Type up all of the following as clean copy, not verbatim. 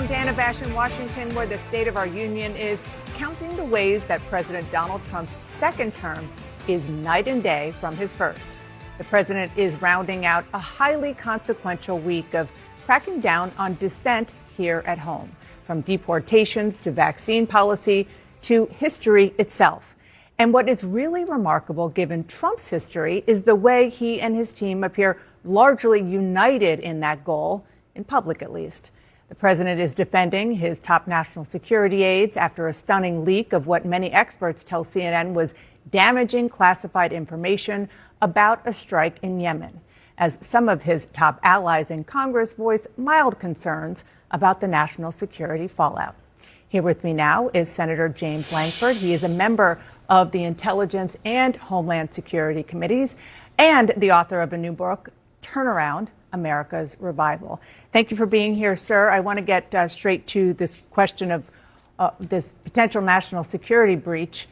I'm Dana Bash in Washington, where the State of our Union is counting the ways that President Donald Trump's second term is night and day from his first. The president is rounding out a highly consequential week of cracking down on dissent here at home, from deportations to vaccine policy to history itself. And what is really remarkable, given Trump's history, is the way he and his team appear largely united in that goal, in public at least. The president is defending his top national security aides after a stunning leak of what many experts tell CNN was damaging classified information about a strike in Yemen, as some of his top allies in Congress voice mild concerns about the national security fallout. Here with me now is Senator James Lankford. He is a member of the Intelligence and Homeland Security Committees and the author of a new book, Turnaround: America's Revival. Thank you for being here, sir. I want to get straight to this question of this potential national security breach.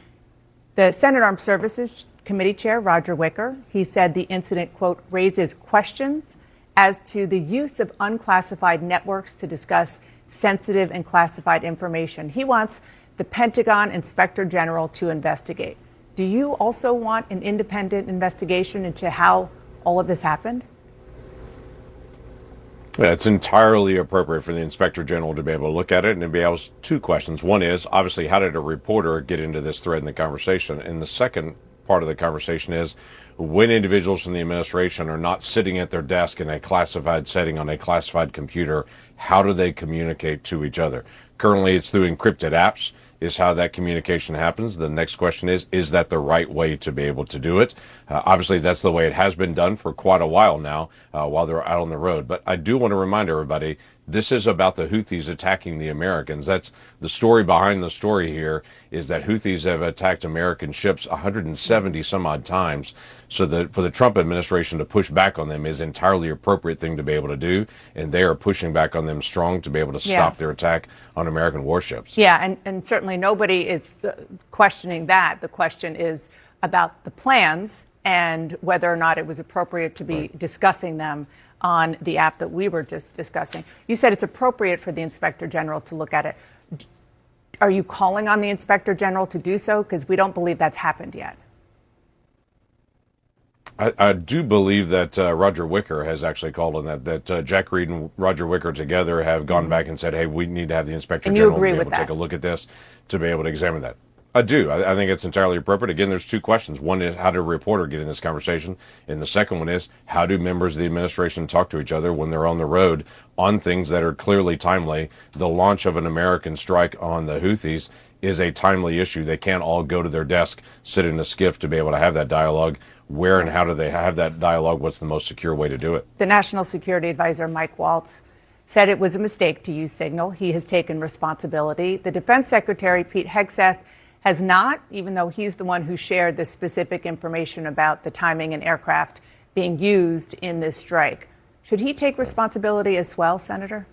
The Senate Armed Services Committee Chair, Roger Wicker, he said the incident, quote, raises questions as to the use of unclassified networks to discuss sensitive and classified information. He wants the Pentagon Inspector General to investigate. Do you also want an independent investigation into how all of this happened? Yeah, it's entirely appropriate for the Inspector General to be able to look at it and to be able to two questions. One is, obviously, how did a reporter get into this thread in the conversation? And the second part of the conversation is, when individuals from the administration are not sitting at their desk in a classified setting on a classified computer, how do they communicate to each other? Currently, it's through encrypted apps is how that communication happens. The next question is that the right way to be able to do it? Obviously, that's the way it has been done for quite a while now, while they're out on the road. But I do want to remind everybody, this is about the Houthis attacking the Americans. That's the story behind the story here, is that Houthis have attacked American ships 170 some odd times. So that for the Trump administration to push back on them is entirely appropriate thing to be able to do. And they are pushing back on them strong to be able to stop their attack on American warships. Yeah, and certainly nobody is questioning that. The question is about the plans and whether or not it was appropriate to be discussing them on the app that we were just discussing. You said it's appropriate for the Inspector General to look at it. Are you calling on the Inspector General to do so? Because we don't believe that's happened yet. I do believe that Roger Wicker has actually called on that Jack Reed and Roger Wicker together have gone back and said, hey, we need to have the Inspector General be able to take a look at this, to be able to examine that. I do. I think it's entirely appropriate. Again, there's two questions. One is, how did a reporter get in this conversation? And the second one is, how do members of the administration talk to each other when they're on the road on things that are clearly timely? The launch of an American strike on the Houthis is a timely issue. They can't all go to their desk, sit in a skiff to be able to have that dialogue. Where and how do they have that dialogue? What's the most secure way to do it? The National Security Advisor, Mike Waltz, said it was a mistake to use Signal. He has taken responsibility. The Defense Secretary, Pete Hegseth, has not, even though he's the one who shared the specific information about the timing and aircraft being used in this strike. Should he take responsibility as well, Senator?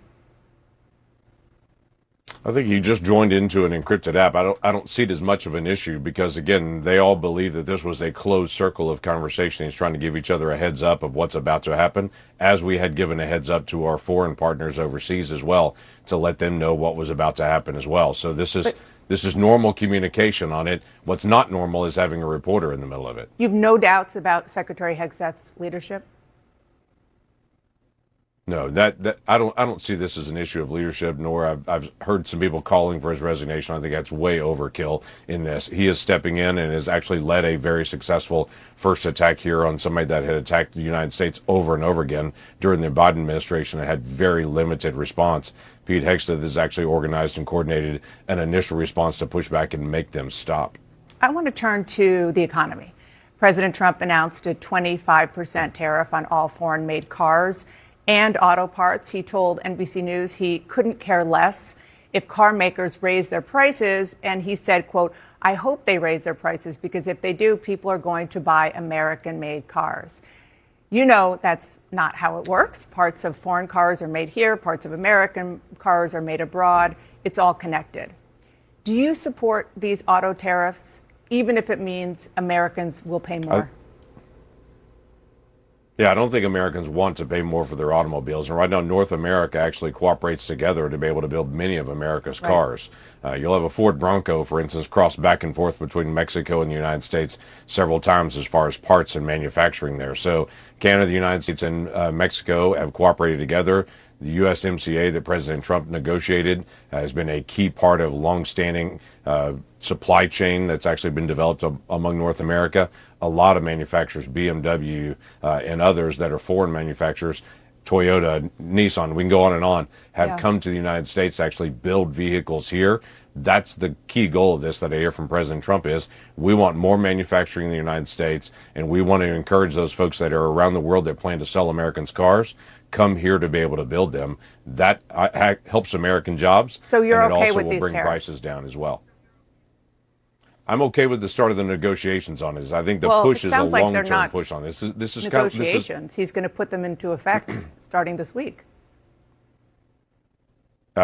I think he just joined into an encrypted app. I don't see it as much of an issue because, again, they all believe that this was a closed circle of conversation. He's trying to give each other a heads up of what's about to happen, as we had given a heads up to our foreign partners overseas as well, to let them know what was about to happen as well. So this is normal communication on it. What's not normal is having a reporter in the middle of it. You've no doubts about Secretary Hegseth's leadership? No, I don't see this as an issue of leadership, nor I've heard some people calling for his resignation. I think that's way overkill in this. He is stepping in and has actually led a very successful first attack here on somebody that had attacked the United States over and over again during the Biden administration and had very limited response. Pete Hegseth has actually organized and coordinated an initial response to push back and make them stop. I want to turn to the economy. President Trump announced a 25% tariff on all foreign-made cars and auto parts. He told NBC News he couldn't care less if car makers raise their prices. And he said, quote, I hope they raise their prices because if they do, people are going to buy American-made cars. You know that's not how it works. Parts of foreign cars are made here. Parts of American cars are made abroad. It's all connected. Do you support these auto tariffs, even if it means Americans will pay more? Yeah, I don't think Americans want to pay more for their automobiles. And right now, North America actually cooperates together to be able to build many of America's Right. cars. You'll have a Ford Bronco, for instance, cross back and forth between Mexico and the United States several times as far as parts and manufacturing there. So Canada, the United States, and Mexico have cooperated together. The USMCA that President Trump negotiated has been a key part of longstanding supply chain that's actually been developed among North America. A lot of manufacturers, BMW and others that are foreign manufacturers, Toyota, Nissan, we can go on, have come to the United States to actually build vehicles here. That's the key goal of this that I hear from President Trump is we want more manufacturing in the United States, and we want to encourage those folks that are around the world that plan to sell Americans cars come here to be able to build them. That helps American jobs. So you're and it okay also with will these bring tariffs? prices down as well. I'm okay with the start of the negotiations on this. I think the Well, push it is a sounds like they're long-term not push on this. This is Negotiations. He's going to put them into effect starting this week.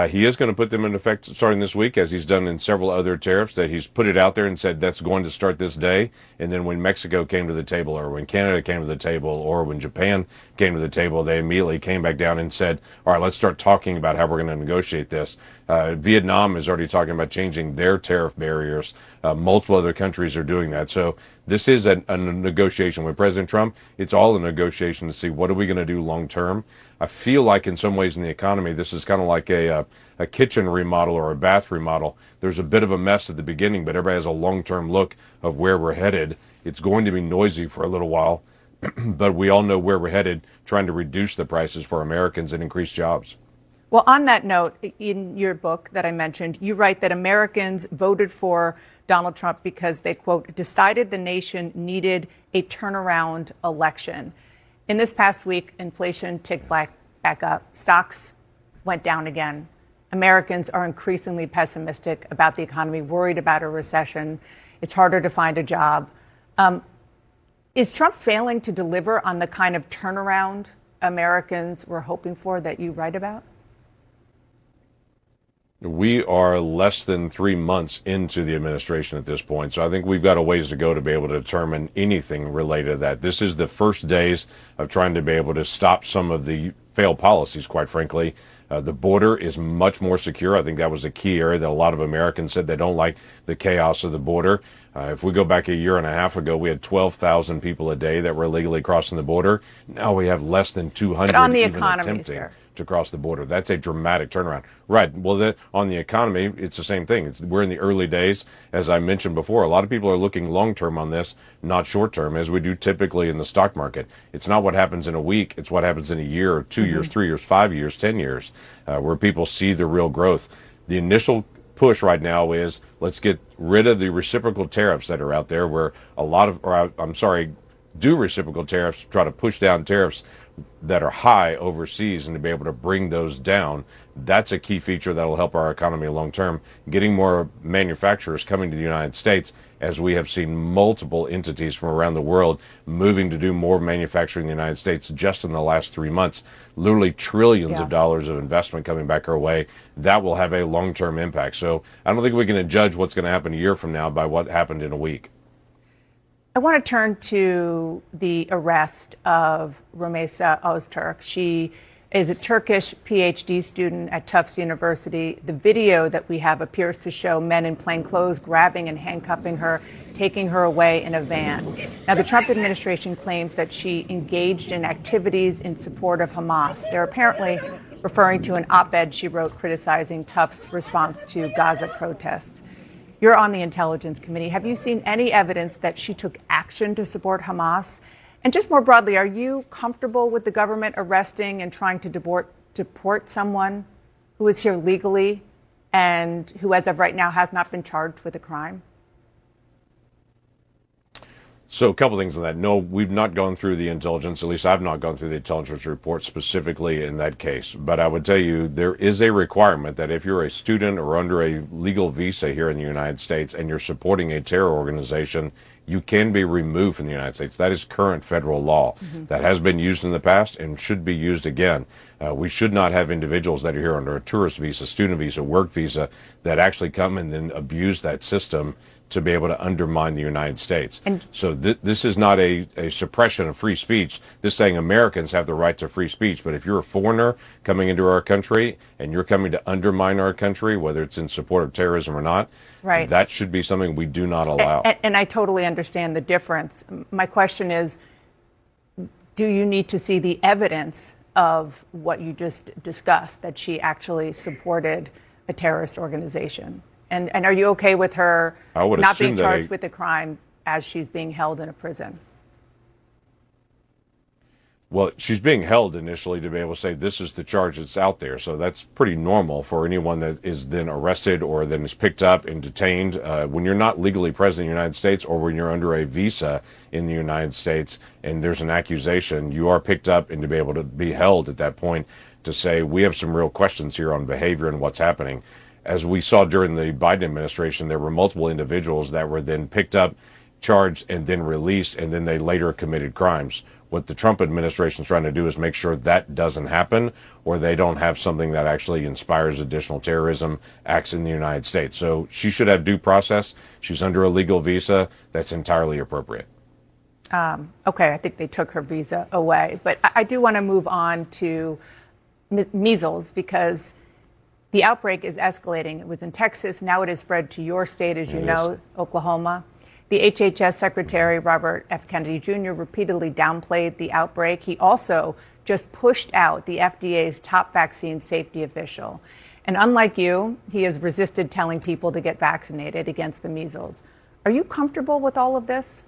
He is going to put them in effect starting this week, as he's done in several other tariffs that he's put it out there and said that's going to start this day. And then when Mexico came to the table, or when Canada came to the table, or when Japan came to the table, they immediately came back down and said, all right, let's start talking about how we're going to negotiate this. Vietnam is already talking about changing their tariff barriers. Multiple other countries are doing that. So this is a negotiation with President Trump. It's all a negotiation to see what are we going to do long term. I feel like in some ways in the economy, this is kind of like a kitchen remodel or a bath remodel. There's a bit of a mess at the beginning, but everybody has a long-term look of where we're headed. It's going to be noisy for a little while, but we all know where we're headed, trying to reduce the prices for Americans and increase jobs. Well, on that note, in your book that I mentioned, you write that Americans voted for Donald Trump because they, quote, decided the nation needed a turnaround election. In this past week, inflation ticked back up. Stocks went down again. Americans are increasingly pessimistic about the economy, worried about a recession. It's harder to find a job. Is Trump failing to deliver on the kind of turnaround Americans were hoping for that you write about? We are less than 3 months into the administration at this point, so I think we've got a ways to go to be able to determine anything related to that. This is the first days of trying to be able to stop some of the failed policies, quite frankly. The border is much more secure. I think that was a key area that a lot of Americans said they don't like the chaos of the border. If we go back a year and a half ago, we had 12,000 people a day that were illegally crossing the border. Now we have less than 200 But on the even economy, attempting sir, to cross the border. That's a dramatic turnaround. Right. Well, on the economy, it's the same thing. We're in the early days. As I mentioned before, a lot of people are looking long-term on this, not short-term, as we do typically in the stock market. It's not what happens in a week. It's what happens in a year or 2 years, 3 years, 5 years, 10 years, where people see the real growth. The initial push right now is let's get rid of the reciprocal tariffs that are out there where do reciprocal tariffs, try to push down tariffs that are high overseas and to be able to bring those down. That's a key feature that will help our economy long term. Getting more manufacturers coming to the United States, as we have seen multiple entities from around the world moving to do more manufacturing in the United States just in the last 3 months. Literally trillions of dollars of investment coming back our way. That will have a long-term impact. So I don't think we can judge what's going to happen a year from now by what happened in a week. I want to turn to the arrest of Rümeysa Öztürk. She is a Turkish PhD student at Tufts University. The video that we have appears to show men in plain clothes grabbing and handcuffing her, taking her away in a van. Now, the Trump administration claims that she engaged in activities in support of Hamas. They're apparently referring to an op-ed she wrote criticizing Tufts' response to Gaza protests. You're on the Intelligence Committee. Have you seen any evidence that she took action to support Hamas? And just more broadly, are you comfortable with the government arresting and trying to deport someone who is here legally and who, as of right now, has not been charged with a crime? So a couple things on that. No, we've not gone through the intelligence, at least I've not gone through the intelligence report specifically in that case. But I would tell you there is a requirement that if you're a student or under a legal visa here in the United States and you're supporting a terror organization, you can be removed from the United States. That is current federal law. That has been used in the past and should be used again. We should not have individuals that are here under a tourist visa, student visa, work visa that actually come and then abuse that system to be able to undermine the United States. And so this is not a suppression of free speech. This is saying Americans have the right to free speech. But if you're a foreigner coming into our country and you're coming to undermine our country, whether it's in support of terrorism or not, right, that should be something we do not allow. And I totally understand the difference. My question is, do you need to see the evidence of what you just discussed, that she actually supported a terrorist organization? And are you okay with her not being charged with a crime as she's being held in a prison? Well, she's being held initially to be able to say this is the charge that's out there. So that's pretty normal for anyone that is then arrested or then is picked up and detained. When you're not legally present in the United States or when you're under a visa in the United States and there's an accusation, you are picked up and to be able to be held at that point to say we have some real questions here on behavior and what's happening. As we saw during the Biden administration, there were multiple individuals that were then picked up, charged, and then released, and then they later committed crimes. What the Trump administration is trying to do is make sure that doesn't happen, or they don't have something that actually inspires additional terrorism acts in the United States. So she should have due process. She's under a legal visa. That's entirely appropriate. Okay, I think they took her visa away. But I do want to move on to measles, because the outbreak is escalating. It was in Texas. Now it has spread to your state, as you know, Oklahoma. The HHS Secretary, Robert F. Kennedy Jr., repeatedly downplayed the outbreak. He also just pushed out the FDA's top vaccine safety official. And unlike you, he has resisted telling people to get vaccinated against the measles. Are you comfortable with all of this?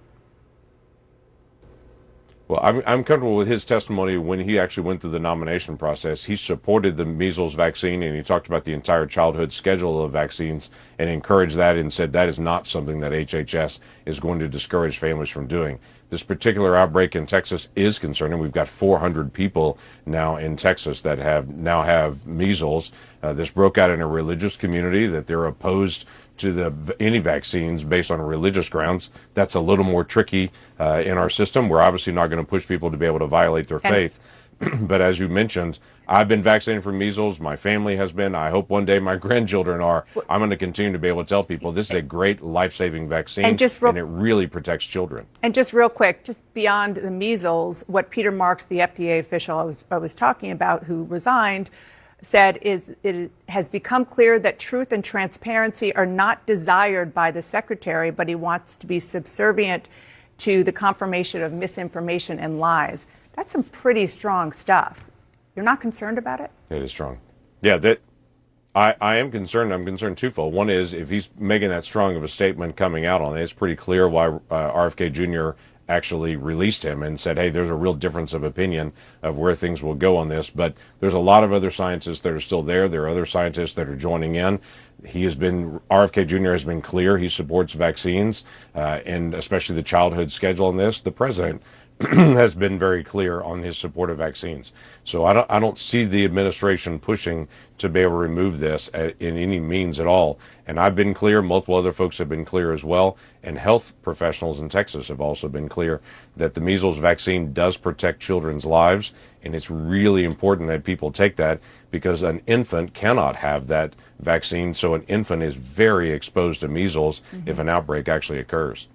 Well, I'm comfortable with his testimony when he actually went through the nomination process. He supported the measles vaccine, and he talked about the entire childhood schedule of vaccines and encouraged that and said that is not something that HHS is going to discourage families from doing. This particular outbreak in Texas is concerning. We've got 400 people now in Texas that now have measles. This broke out in a religious community that they're opposed to any vaccines based on religious grounds. That's a little more tricky in our system. We're obviously not going to push people to be able to violate their faith. But as you mentioned, I've been vaccinated for measles. My family has been. I hope one day my grandchildren are. I'm going to continue to be able to tell people this is a great life-saving vaccine, and it really protects children. And just real quick, just beyond the measles, what Peter Marks, the FDA official I was talking about, who resigned, said is it has become clear that truth and transparency are not desired by the secretary, but he wants to be subservient to the confirmation of misinformation and lies. That's some pretty strong stuff. You're not concerned about it? It is strong. Yeah, I am concerned. I'm concerned twofold. One is if he's making that strong of a statement coming out on it, it's pretty clear why RFK Jr. actually released him and said, hey, there's a real difference of opinion of where things will go on this. But there's a lot of other scientists that are still there. There are other scientists that are joining in. RFK Jr. has been clear. He supports vaccines and especially the childhood schedule on this. The president has been very clear on his support of vaccines. So I don't see the administration pushing to be able to remove this in any means at all. And I've been clear. Multiple other folks have been clear as well. And health professionals in Texas have also been clear that the measles vaccine does protect children's lives. And it's really important that people take that because an infant cannot have that vaccine. So an infant is very exposed to measles if an outbreak actually occurs.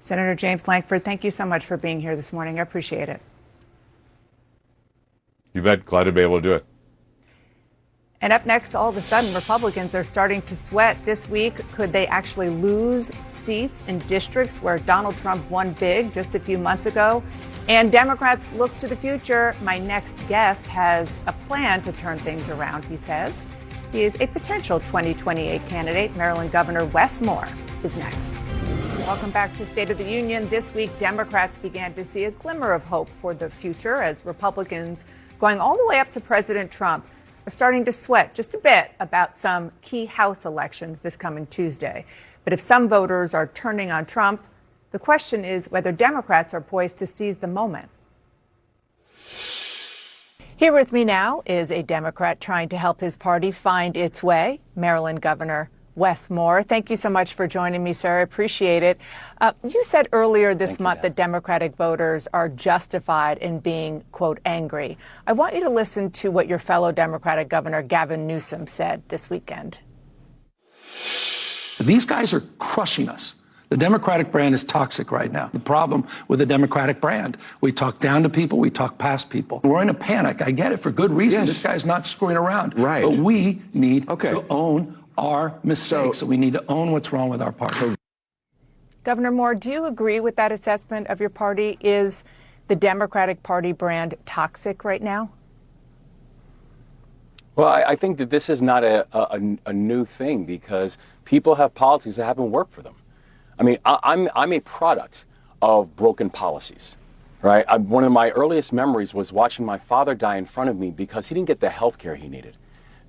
Senator James Lankford, thank you so much for being here this morning. I appreciate it. You bet. Glad to be able to do it. And up next, all of a sudden, Republicans are starting to sweat this week. Could they actually lose seats in districts where Donald Trump won big just a few months ago? And Democrats look to the future. My next guest has a plan to turn things around, he says. He is a potential 2028 candidate. Maryland Governor Wes Moore is next. Welcome back to State of the Union. This week, Democrats began to see a glimmer of hope for the future as Republicans, going all the way up to President Trump, are starting to sweat just a bit about some key House elections this coming Tuesday. But if some voters are turning on Trump, the question is whether Democrats are poised to seize the moment. Here with me now is a Democrat trying to help his party find its way, Maryland Governor Wes Moore. Thank you so much for joining me, sir. I appreciate it. You said earlier this month that Democratic voters are justified in being, quote, angry. I want you to listen to what your fellow Democratic Governor Gavin Newsom said this weekend. These guys are crushing us. The Democratic brand is toxic right now. The problem with the Democratic brand, we talk down to people, we talk past people. We're in a panic. I get it, for good reason. Yes. This guy's not screwing around. Right. But we need Okay. to own our mistakes. So we need to own what's wrong with our party. Governor Moore, do you agree with that assessment of your party? Is the Democratic Party brand toxic right now? Well, I think that this is not a new thing, because people have policies that haven't worked for them. I mean, I'm a product of broken policies, right? One of my earliest memories was watching my father die in front of me because he didn't get the health care he needed.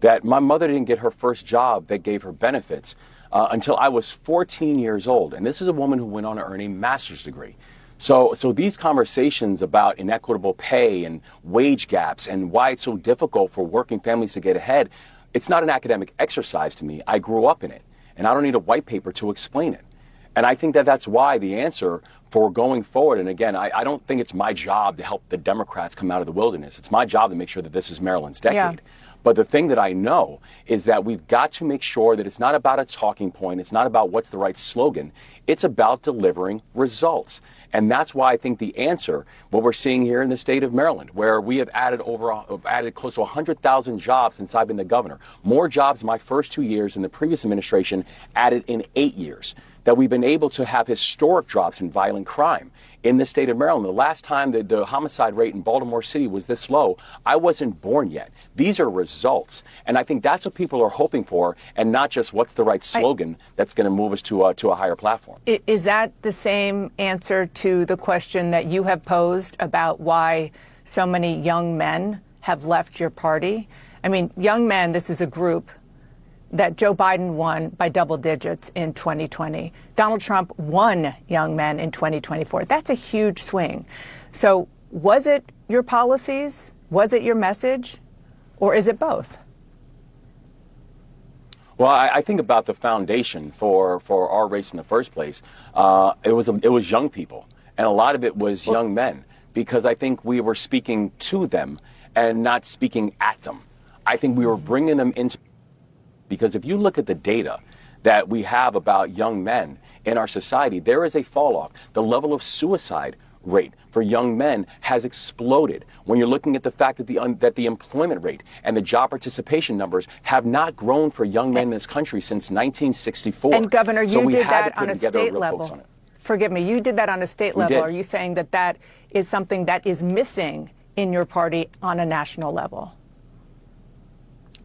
That my mother didn't get her first job that gave her benefits until I was 14 years old. And this is a woman who went on to earn a master's degree. So these conversations about inequitable pay and wage gaps and why it's so difficult for working families to get ahead, it's not an academic exercise to me. I grew up in it, and I don't need a white paper to explain it. And I think that that's why the answer for going forward, and again, I don't think it's my job to help the Democrats come out of the wilderness. It's my job to make sure that this is Maryland's decade. Yeah. But the thing that I know is that we've got to make sure that it's not about a talking point. It's not about what's the right slogan. It's about delivering results. And that's why I think the answer, what we're seeing here in the state of Maryland, where we have added close to 100,000 jobs since I've been the governor, more jobs in my first 2 years than the previous administration added in 8 years. That we've been able to have historic drops in violent crime in the state of Maryland. The last time the homicide rate in Baltimore City was this low, I wasn't born yet. These are results. And I think that's what people are hoping for, and not just what's the right slogan that's going to move us to a higher platform. Is that the same answer to the question that you have posed about why so many young men have left your party? I mean, young men, this is a group that Joe Biden won by double digits in 2020. Donald Trump won young men in 2024. That's a huge swing. So was it your policies? Was it your message? Or is it both? Well, I think about the foundation for our race in the first place. It was young people, and a lot of it was young men, because I think we were speaking to them and not speaking at them. I think we were bringing them into, because if you look at the data that we have about young men in our society, there is a fall off. The level of suicide rate for young men has exploded. When you're looking at the fact that the employment rate and the job participation numbers have not grown for young men in this country since 1964. And Governor, so you we did had that to put on a together state real focus level. on it. Forgive me, you did that on a state level. did. Are you saying that that is something that is missing in your party on a national level?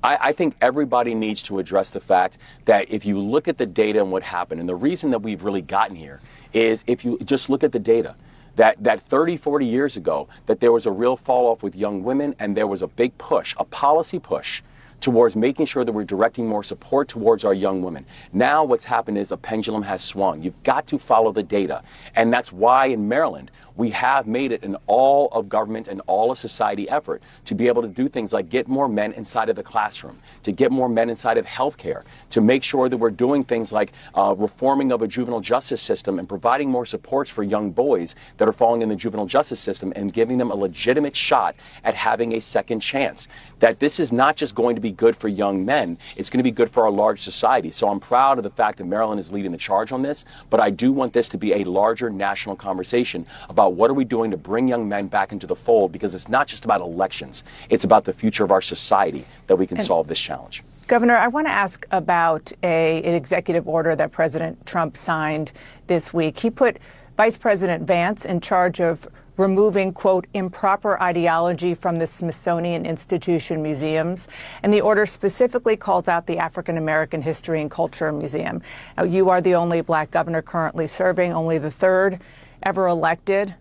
I think everybody needs to address the fact that if you look at the data and what happened, and the reason that we've really gotten here is if you just look at the data, that 30, 40 years ago, that there was a real fall off with young women, and there was a big push, a policy push towards making sure that we're directing more support towards our young women. Now what's happened is a pendulum has swung. You've got to follow the data. And that's why in Maryland, we have made it an all of government and all of society effort to be able to do things like get more men inside of the classroom, to get more men inside of healthcare, to make sure that we're doing things like reforming of a juvenile justice system and providing more supports for young boys that are falling in the juvenile justice system and giving them a legitimate shot at having a second chance. That this is not just going to be good for young men, it's going to be good for our large society. So I'm proud of the fact that Maryland is leading the charge on this, but I do want this to be a larger national conversation about what are we doing to bring young men back into the fold, because it's not just about elections, it's about the future of our society that we can solve this challenge. Governor, I want to ask about an executive order that President Trump signed this week. He put Vice President Vance in charge of removing, quote, improper ideology from the Smithsonian Institution museums. And the order specifically calls out the African American History and Culture Museum. Now, you are the only black governor currently serving, only the third ever elected.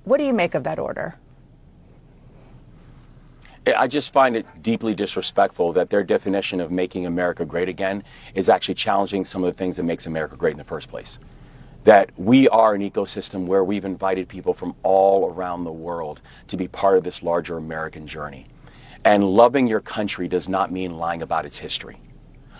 What do you make of that order? I just find it deeply disrespectful that their definition of making America great again is actually challenging some of the things that makes America great in the first place. That we are an ecosystem where we've invited people from all around the world to be part of this larger American journey. And loving your country does not mean lying about its history.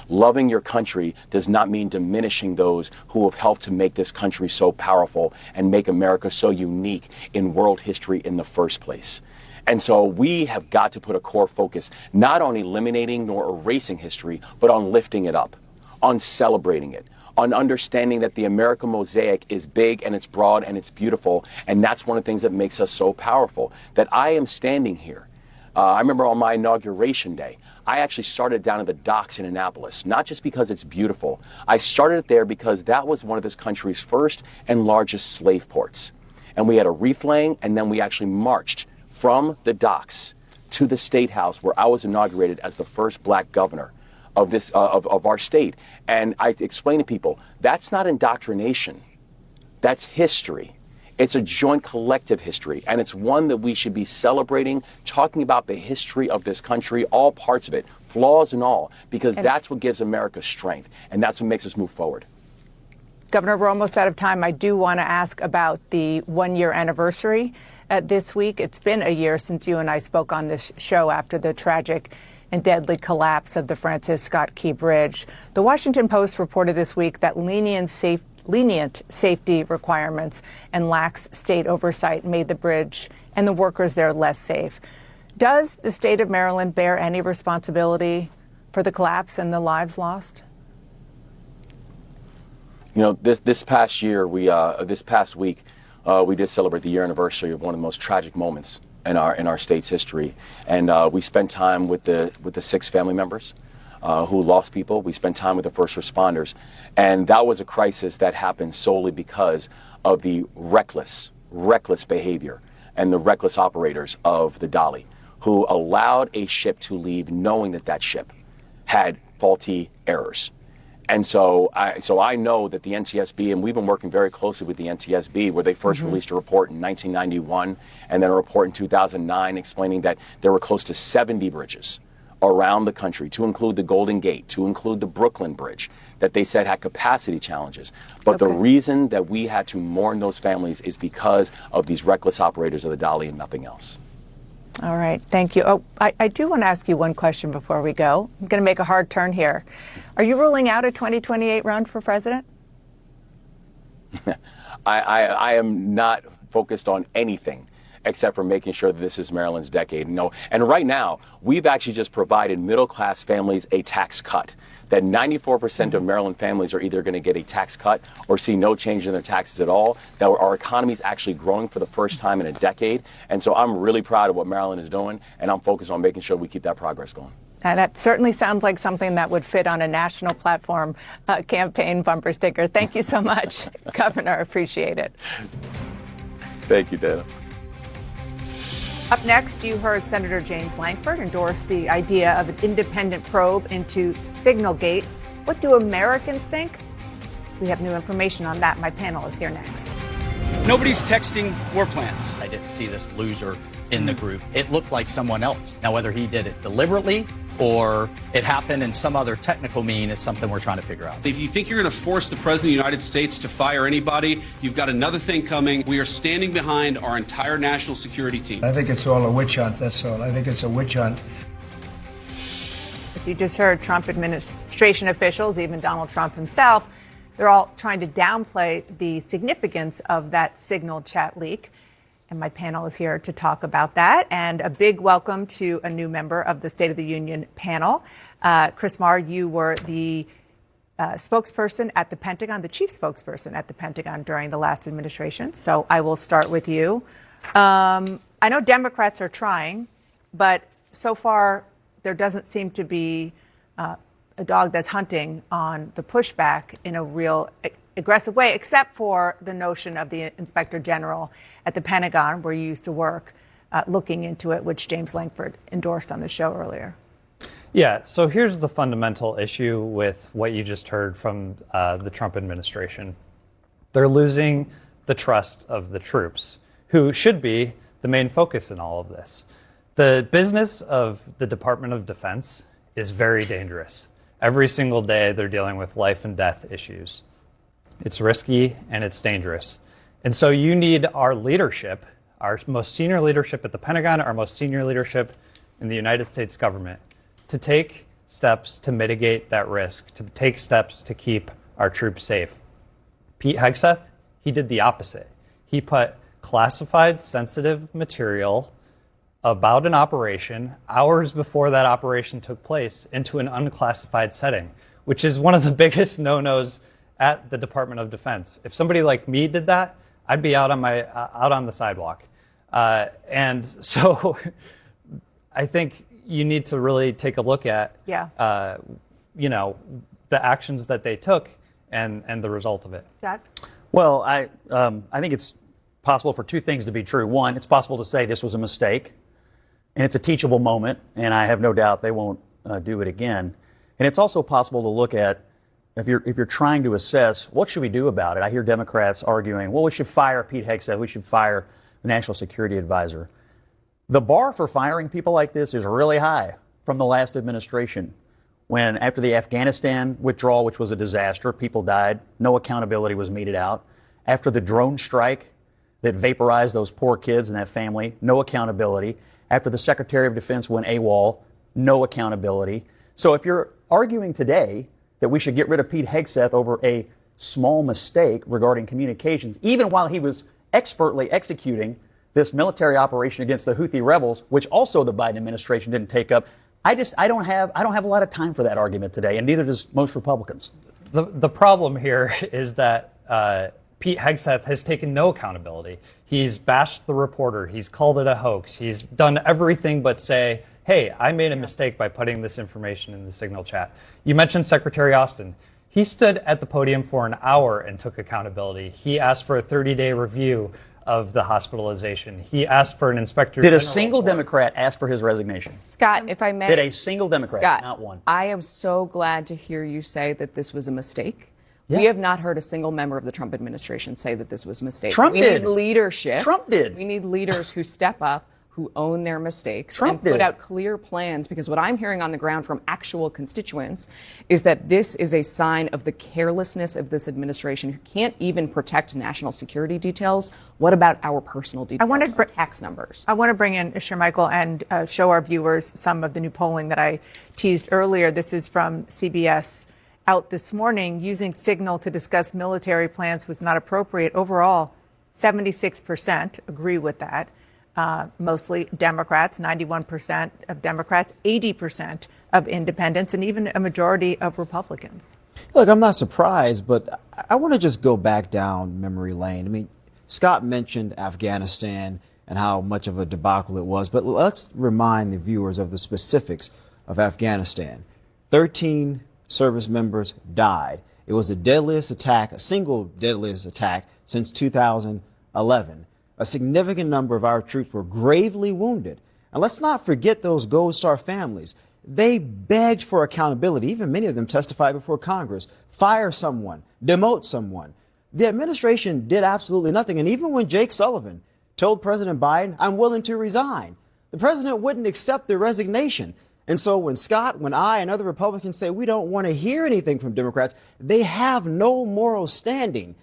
Loving your country does not mean diminishing those who have helped to make this country so powerful and make America so unique in world history in the first place. And so we have got to put a core focus not on eliminating nor erasing history, but on lifting it up, on celebrating it, on understanding that the American mosaic is big and it's broad and it's beautiful. And that's one of the things that makes us so powerful, that I am standing here. I remember on my inauguration day, I actually started down at the docks in Annapolis, not just because it's beautiful. I started it there because that was one of this country's first and largest slave ports. And we had a wreath laying, and then we actually marched from the docks to the State House, where I was inaugurated as the first black governor of this of our state. And I explain to people, that's not indoctrination. That's history. It's a joint collective history, and it's one that we should be celebrating, talking about the history of this country, all parts of it, flaws and all, because that's what gives America strength, and that's what makes us move forward. Governor, we're almost out of time. I do want to ask about the one-year anniversary this week. It's been a year since you and I spoke on this show after the tragic and deadly collapse of the Francis Scott Key Bridge. The Washington Post reported this week that lenient safety requirements and lax state oversight made the bridge and the workers there less safe. Does the state of Maryland bear any responsibility for the collapse and the lives lost? You know, this past year, this past week, we did celebrate the year anniversary of one of the most tragic moments in our state's history, and we spent time with the 6 family members who lost people. We spent time with the first responders, and that was a crisis that happened solely because of the reckless behavior and the reckless operators of the Dali, who allowed a ship to leave knowing that that ship had faulty errors. And so I know that the NTSB, and we've been working very closely with the NTSB, where they first released a report in 1991 and then a report in 2009 explaining that there were close to 70 bridges around the country, to include the Golden Gate, to include the Brooklyn Bridge, that they said had capacity challenges. But the reason that we had to mourn those families is because of these reckless operators of the Dali and nothing else. All right. Thank you. Oh, I do want to ask you one question before we go. I'm going to make a hard turn here. Are you ruling out a 2028 run for president? I am not focused on anything except for making sure that this is Maryland's decade. No, and right now, we've actually just provided middle-class families a tax cut. That 94% of Maryland families are either going to get a tax cut or see no change in their taxes at all. That our economy is actually growing for the first time in a decade. And so I'm really proud of what Maryland is doing, and I'm focused on making sure we keep that progress going. And that certainly sounds like something that would fit on a national platform campaign bumper sticker. Thank you so much, Governor. Appreciate it. Thank you, Dana. Up next, you heard Senator James Lankford endorse the idea of an independent probe into Signalgate. What do Americans think? We have new information on that. My panel is here next. Nobody's texting war plans. I didn't see this loser in the group. It looked like someone else. Now, whether he did it deliberately or it happened in some other technical mean is something we're trying to figure out. If you think you're going to force the President of the United States to fire anybody, you've got another thing coming. We are standing behind our entire national security team. I think it's all a witch hunt, that's all. I think it's a witch hunt. As you just heard, Trump administration officials, even Donald Trump himself, they're all trying to downplay the significance of that Signal chat leak. And my panel is here to talk about that. And a big welcome to a new member of the State of the Union panel. Chris Marr, you were the spokesperson at the Pentagon, the chief spokesperson at the Pentagon during the last administration. So I will start with you. I know Democrats are trying, but so far there doesn't seem to be a dog that's hunting on the pushback in a real aggressive way, except for the notion of the Inspector General at the Pentagon, where you used to work, looking into it, which James Lankford endorsed on the show earlier. Yeah, so here's the fundamental issue with what you just heard from the Trump administration. They're losing the trust of the troops, who should be the main focus in all of this. The business of the Department of Defense is very dangerous. Every single day, they're dealing with life and death issues. It's risky and it's dangerous. And so you need our leadership, our most senior leadership at the Pentagon, our most senior leadership in the United States government, to take steps to mitigate that risk, to take steps to keep our troops safe. Pete Hegseth, he did the opposite. He put classified, sensitive material about an operation hours before that operation took place into an unclassified setting, which is one of the biggest no-nos at the Department of Defense. If somebody like me did that, I'd be out on the sidewalk. And so I think you need to really take a look at, you know, the actions that they took and the result of it. Scott? Well, I think it's possible for two things to be true. One, it's possible to say this was a mistake, and it's a teachable moment, and I have no doubt they won't do it again. And it's also possible to look at, if you're trying to assess what should we do about it. I hear Democrats arguing, well, we should fire Pete Hegseth, we should fire the National Security Advisor. The bar for firing people like this is really high from the last administration. When after the Afghanistan withdrawal, which was a disaster, people died, no accountability was meted out. After the drone strike that vaporized those poor kids and that family, no accountability. After the Secretary of Defense went AWOL, no accountability. So if you're arguing today that we should get rid of Pete Hegseth over a small mistake regarding communications, even while he was expertly executing this military operation against the Houthi rebels, which also the Biden administration didn't take up, I don't have a lot of time for that argument today, and neither does most Republicans. The problem here is that Pete Hegseth has taken no accountability. He's bashed the reporter. He's called it a hoax. He's done everything but say, hey, I made a mistake by putting this information in the Signal chat. You mentioned Secretary Austin. He stood at the podium for an hour and took accountability. He asked for a 30-day review of the hospitalization. He asked for an inspector Did general a single Democrat ask for his resignation? Scott, if I may. Did a single Democrat, Scott, not one? I am so glad to hear you say that this was a mistake. Yeah. We have not heard a single member of the Trump administration say that this was a mistake. Trump did. We need leadership. Trump did. We need leaders who step up, who own their mistakes, Trump and put did. out clear plans, because what I'm hearing on the ground from actual constituents is that this is a sign of the carelessness of this administration, who can't even protect national security details. What about our personal details, our tax numbers? I want to bring in Shermichael and show our viewers some of the new polling that I teased earlier. This is from CBS out this morning. Using Signal to discuss military plans was not appropriate. Overall, 76% agree with that. Mostly Democrats, 91% of Democrats, 80% of independents, and even a majority of Republicans. Look, I'm not surprised, but I want to just go back down memory lane. I mean, Scott mentioned Afghanistan and how much of a debacle it was, but let's remind the viewers of the specifics of Afghanistan. 13 service members died. It was the deadliest attack, a single deadliest attack since 2011. A significant number of our troops were gravely wounded. And let's not forget those Gold Star families. They begged for accountability. Even many of them testified before Congress. Fire someone, demote someone. The administration did absolutely nothing. And even when Jake Sullivan told President Biden, I'm willing to resign, the president wouldn't accept the resignation. And so when Scott, when I, and other Republicans say we don't want to hear anything from Democrats, they have no moral standing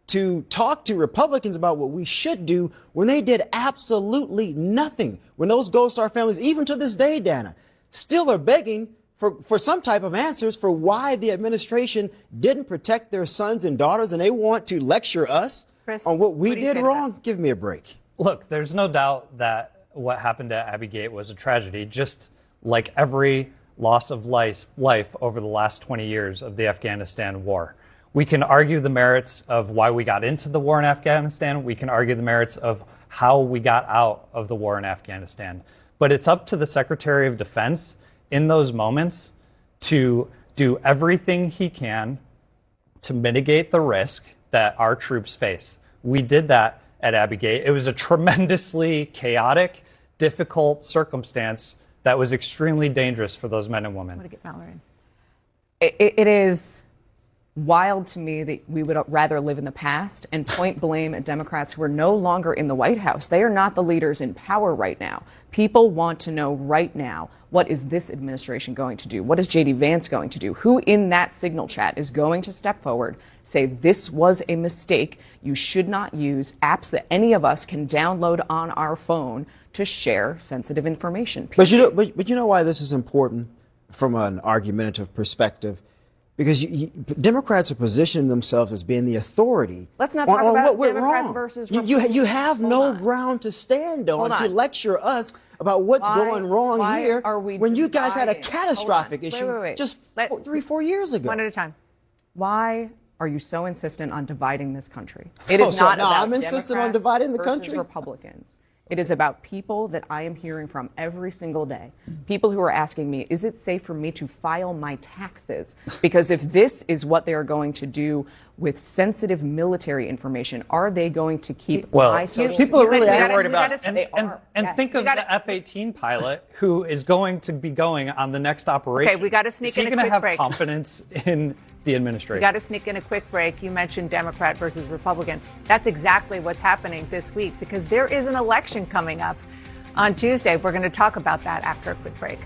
to talk to Republicans about what we should do when they did absolutely nothing. When those Gold Star families, even to this day, Dana, still are begging for some type of answers for why the administration didn't protect their sons and daughters, and they want to lecture us Chris, on what we what do you did say to wrong. Give me a break. Look, there's no doubt that what happened at Abbey Gate was a tragedy, just like every loss of life over the last 20 years of the Afghanistan war. We can argue the merits of why we got into the war in Afghanistan. We can argue the merits of how we got out of the war in Afghanistan. But it's up to the Secretary of Defense in those moments to do everything he can to mitigate the risk that our troops face. We did that at Abbey Gate. It was a tremendously chaotic, difficult circumstance that was extremely dangerous for those men and women. I want to get Mallory in. It is wild to me that we would rather live in the past and point blame at Democrats who are no longer in the White House. They are not the leaders in power right now. People want to know right now, what is this administration going to do? What is J.D. Vance going to do? Who in that Signal chat is going to step forward, say this was a mistake? You should not use apps that any of us can download on our phone to share sensitive information. But you know why this is important from an argumentative perspective? Because Democrats are positioning themselves as being the authority. Let's not talk about what went Democrats wrong. versus You have Hold no on. ground to stand on Hold to on. lecture us about what's going wrong why here are we when you guys had a dividing? catastrophic Hold on. issue Wait. just 3-4 years ago. One at a time. Why are you so insistent on dividing this country? It is not about I'm insistent on Democrats dividing the versus country. Republicans. It is about people that I am hearing from every single day. People who are asking me, is it safe for me to file my taxes? Because if this is what they are going to do with sensitive military information, are they going to keep my social people are really worried about and think of the F-18 pilot who is going to be going on the next operation. Okay, we got to sneak in a Is he going to quick have break. confidence in the administration? We got to sneak in a quick break. You mentioned Democrat versus Republican. That's exactly what's happening this week because there is an election coming up on Tuesday. We're going to talk about that after a quick break.